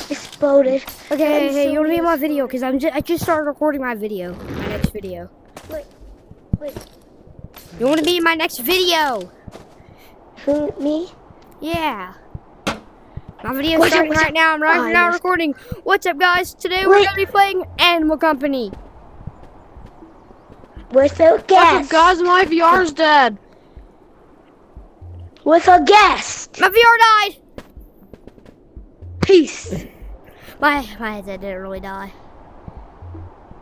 exploded. Okay, I'm hey, so you wanna be in my exploded. video? Cause I just started recording my video, my next video. Wait. You wanna be in my next video? Who, me? Yeah. My video's What's up, starting what's right up? now. I'm Oh, I now missed. recording. What's up, guys? Today we're Wait. gonna be playing Animal Company. Where's the What's guest? up, guys? My VR's dead. Where's our guest? My VR died. Peace. My headset didn't really die.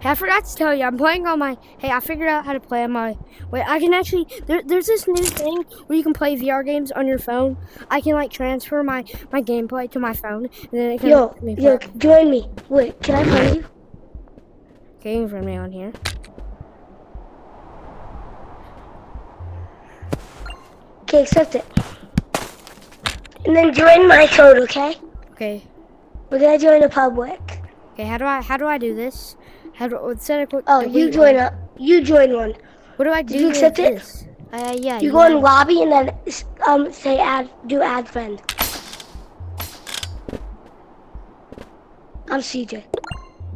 Hey, I forgot to tell you, I'm playing on my. Hey, I figured out how to play on my. Wait, I can actually. There's this new thing where you can play VR games on your phone. I can like transfer my gameplay to my phone, and then it can. Yo, join me. Wait, can I find you? Okay, you can find me on here. Okay, accept it. And then join my code, okay? Okay. We're gonna join the public. Okay. How do I do this? How do instead of quick? Oh, you join one. What do I do? Did you accept with it? this? Yeah. You go in lobby and then say do add friend. I'm CJ.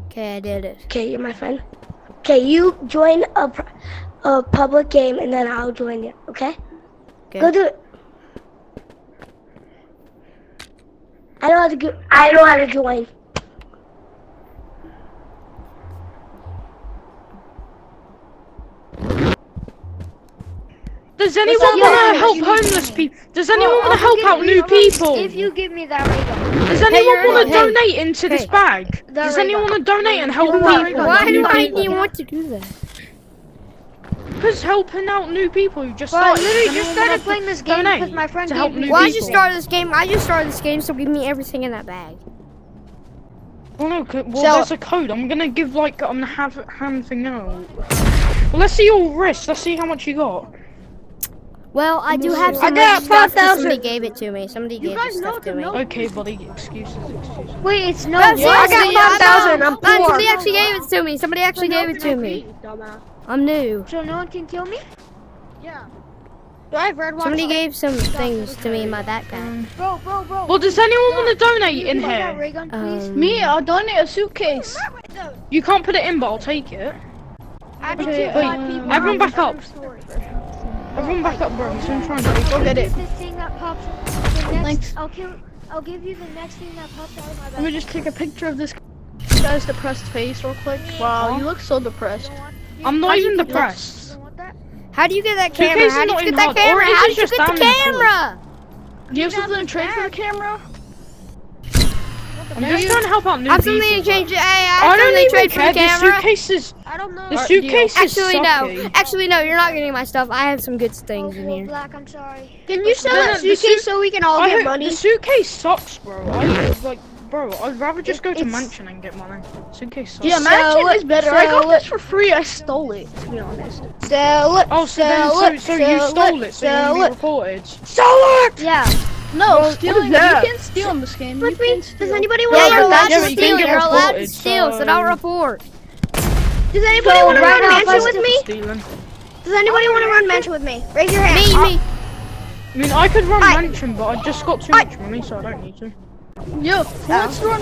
Okay, I did it. Okay, you're my friend. Okay, you join a public game and then I'll join you. Okay? Okay. Go do it. I know how to join. Does anyone want to help homeless people? Does anyone want to help out new people? If you give me that ray gun. Does anyone want to hey. donate into this bag? Does ray anyone gun. want to donate and help Why? people? Why do New I people? even want to do that? Because helping out new people who just Well, I started. literally Does just anyone started want playing this game donate because my friend to gave help me. new Well, I people? just started this game, so give me everything in that bag. Well, no, well, So- there's a code. I'm gonna give like I'm gonna have hand thing out. Well, let's see your wrist. Let's see how much you got. Well, I do have I some got rich stuff 'cause 5,000. somebody gave it to me. Somebody gave this stuff to me. Okay, buddy. Excuses. Wait, it's no. No, I got seriously, 5,000. I'm No, poor. somebody actually gave it to me. Somebody actually gave it to me. I'm new. So no one can kill me? Yeah. Do I have red watch? Somebody gave some things to me in my backpack. Bro. Well, does anyone want to donate in That here? ray gun, please. Me, I'll donate a suitcase. You can't put it in, but I'll take it. Everyone back up. Everyone back up, bro. I'm trying to go get it. The thing that pops. The next. Thanks. I'll give you the next thing that pops out of my Let back. me just take a picture of this guy's depressed face real quick. Wow, you look so depressed. I'm not even depressed. You don't want that? How do you get that Suitcase camera? is How do you not get even that hard, camera? or is How it did you just get the damage tools? camera? Do you have something to trade for the camera? I'm just trying to help out new I have people. something to change. I I have don't something to even trade for care. the The camera. suitcase is. I don't know. The suitcase is Actually, no. sucky. Actually, no. You're not getting my stuff. I have some good things in Oh, here. Black, I'm sorry. Can you sell No, that no, the suitcase so we can all I get hope- money? The suitcase sucks, bro. I'd rather just go to Mansion and get money. Suitcase sucks. Yeah, Mansion is better. I got this for free. I stole it, to be honest. Sell it. Oh, so you stole it, so you're gonna be reported. Sell it. Yeah. No, stealing. You that? can steal in this game. With You me? can steal. Does anybody Yeah, want you're to allowed Yeah, to but you can steal. get You're allowed to reported, steal, so don't report. Does anybody want to run Mansion with me? Stealing. Does anybody want to run Mansion with me? Raise your hand. Me. I mean, I could run Mansion, but I just got too much money, so I don't need to. Yo, let's run.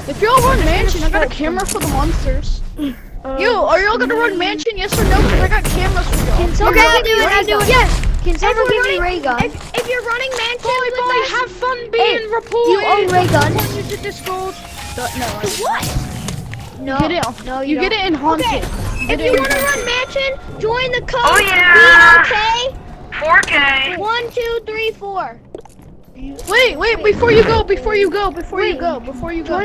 If y'all run Mansion, I got a camera for the monsters. Yo, are y'all gonna run Mansion? Yes or no? Because I got cameras for y'all. Okay, I'll do it. I'll do it. Yes. Can someone give me ray gun? If you're running Mansion Bye with bye, us, have fun being reported. Do you own ray guns? You to Discord. No. get it. No, You get it in Haunted. Okay. If you want to run Mansion, join the code. Oh, yeah. BLK 4K. 1 2 3 4. Wait, before you go. Join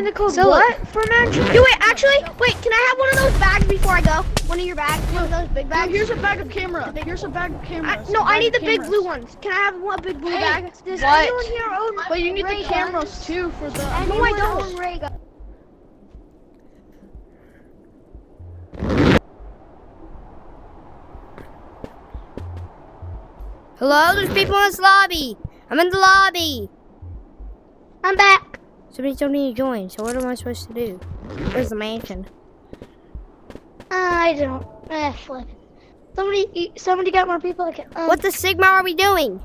the code So what for Mansion? Do it, actually, wait, can I have one of those bags before I go? One of your bags, one of those big bags? Here's a bag of camera. Here's a bag of cameras. No, I need the big blue ones. Can I have one big blue bag? Does What? anyone here own But you need ray the guns? cameras too for the. Anyone I don't. own ray guns? Hello, there's people in this lobby. I'm in the lobby. I'm back. Somebody told me to join, so what am I supposed to do? Where's the mansion? I don't. Flip. Somebody got more people. What the Sigma are we doing?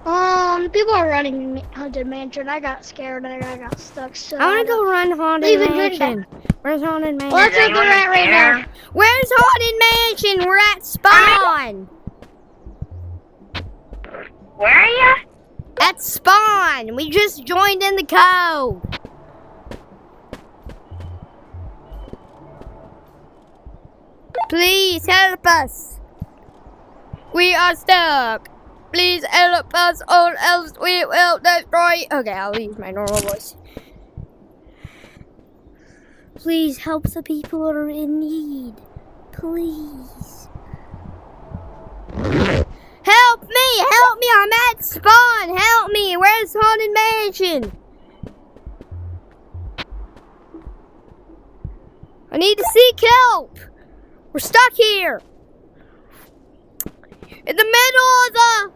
People are running Haunted Mansion. I got scared and I got stuck. So I want to go run Haunted Leave it Mansion. Where's Haunted Mansion? Well, that's where we're at right now. Where's Haunted Mansion? We're at spawn. Where are you? At spawn. We just joined in the code. Please help us. We are stuck. Please help us or else we will destroy. Okay, I'll use my normal voice. Please help the people that are in need. Please. Help me, I'm at spawn. Help me, where's Haunted Mansion? I need to seek help. We're stuck here. In the middle of the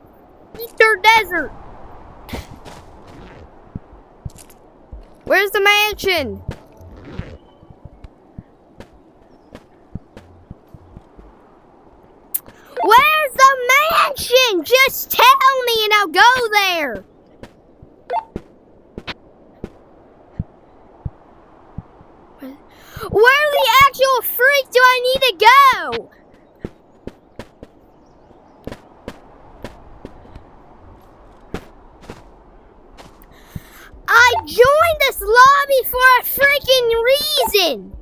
Eastern Desert. Where's the mansion? Where's the mansion? Just tell me and I'll go there. Where the actual freak do I need to go? I joined this lobby for a freaking reason.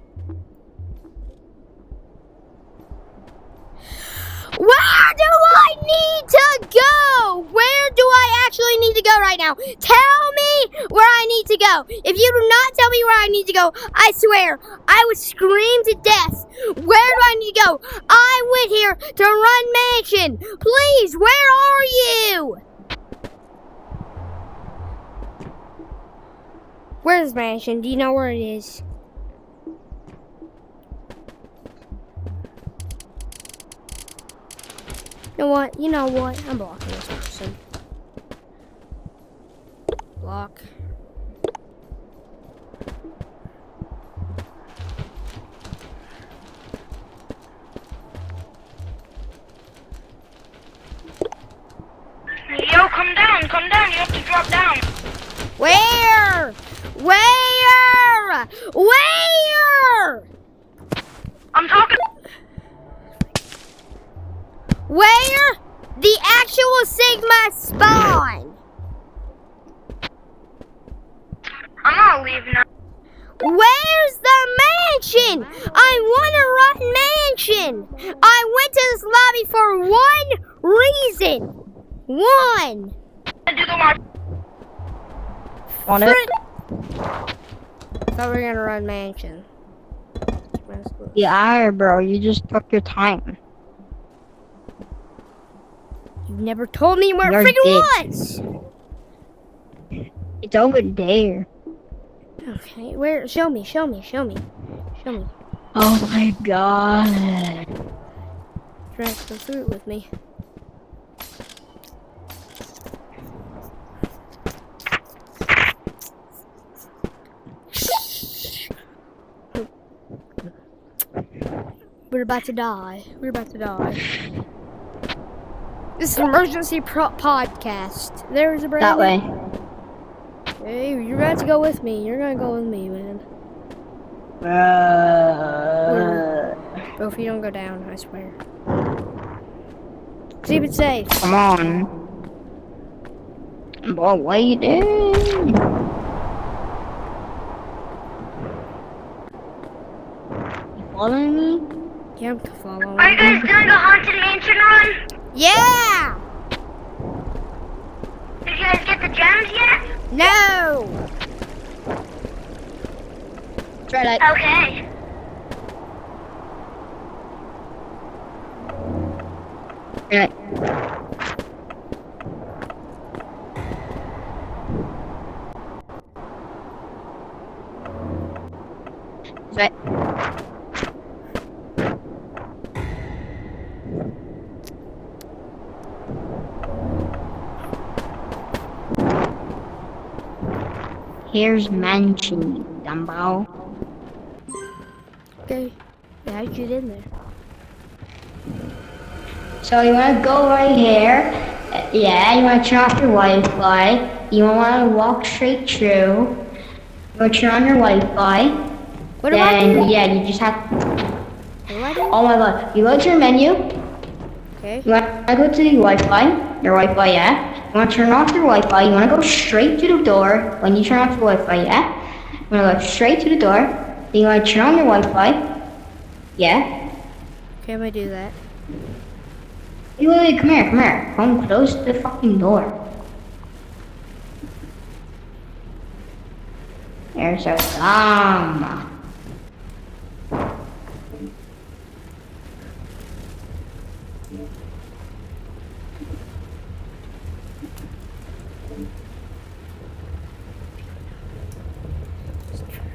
Where do I need to go? Where do I actually need to go right now? Tell me where I need to go. If you do not tell me where I need to go, I swear, I would scream to death. Where do I need to go? I went here to run mansion. Please, where are you? Where's mansion? Do you know where it is? You know what? I'm blocking this person. Block. Yo, come down, you have to drop down. Where? Where? Where? I'm talking. Where? The actual Sigma spawn. I'm not leaving now. Where's the mansion? I want to run mansion. I went to this lobby for one reason. One. Do the watch. Want it? Thought we were gonna run mansion. Yeah, bro. You just took your time. You never told me where You're it freaking dead. was. It's over there. Okay, where? Show me. Oh my god. Try to go through it with me. We're about to die. This is an emergency podcast. There's a That way. Hey, you're going to go with me. You're going to go with me, man. Bro, if you don't go down, I swear. Keep it safe. Come on. Boy, what are you doing? You following me? Yeah, I'm following. Are you guys doing a haunted mansion run? Yeah! Did you guys get the gems yet? No! Try that. Okay. Right. Right. Here's mansion, Dumbo. Okay. Yeah, how'd you get in there? So you wanna go right here, Yeah, you want to turn off your Wi-Fi. You want to walk straight through. You want to turn on your Wi-Fi. What do I do? Then, yeah, you just have. What do I do? Oh my god. You go to your menu. Okay. You want to go to the Wi-Fi. Your Wi-Fi, yeah. You want to turn off your Wi-Fi. You want to go straight to the door. When you turn off the Wi-Fi, yeah. You want to go straight to the door. Then you want to turn on your Wi-Fi. Yeah. Okay, I'm gonna do that. Wait, come here. Come close the fucking door. There's a thumb.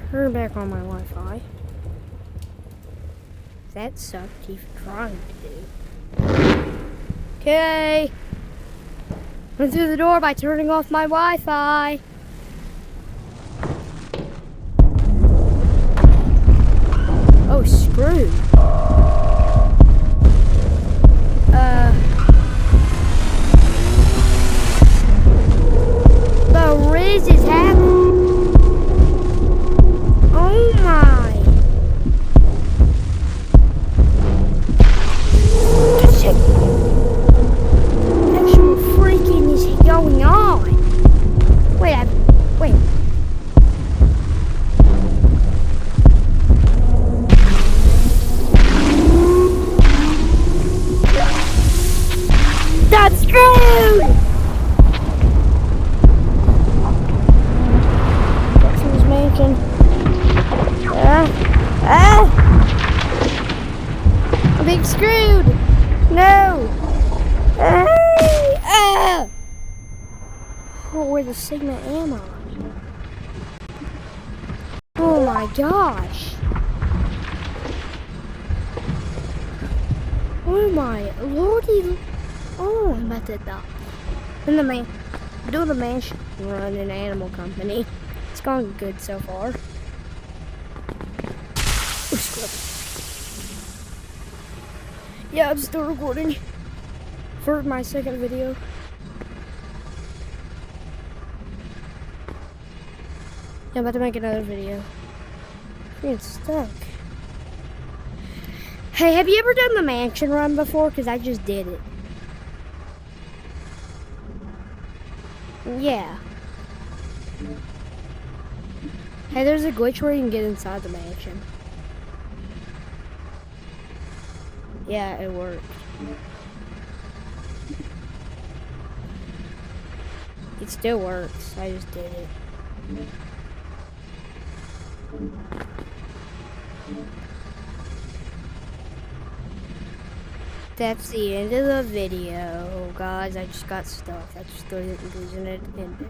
Turn back on my Wi-Fi. That sucked even trying to do. Okay. Went through the door by turning off my Wi-Fi. Oh, screw. The Riz is happening. Oh my. Actual freaking is going on. Wait. That's screwed! Jackson's making. I'm being screwed! No! Oh, where the Sigma am I? Oh my gosh! Oh my lordy! Oh, I'm about to die. In the doing the mansion run in Animal Company. It's going good so far. Oh, scrub. Yeah, I'm still recording for my second video. Yeah, I'm about to make another video. I'm getting stuck. Hey, have you ever done the mansion run before? Because I just did it. Yeah. Hey, there's a glitch where you can get inside the mansion. Yeah, it worked. It still works. I just did it. That's the end of the video, guys. I just got stuff. That's the reason it ended.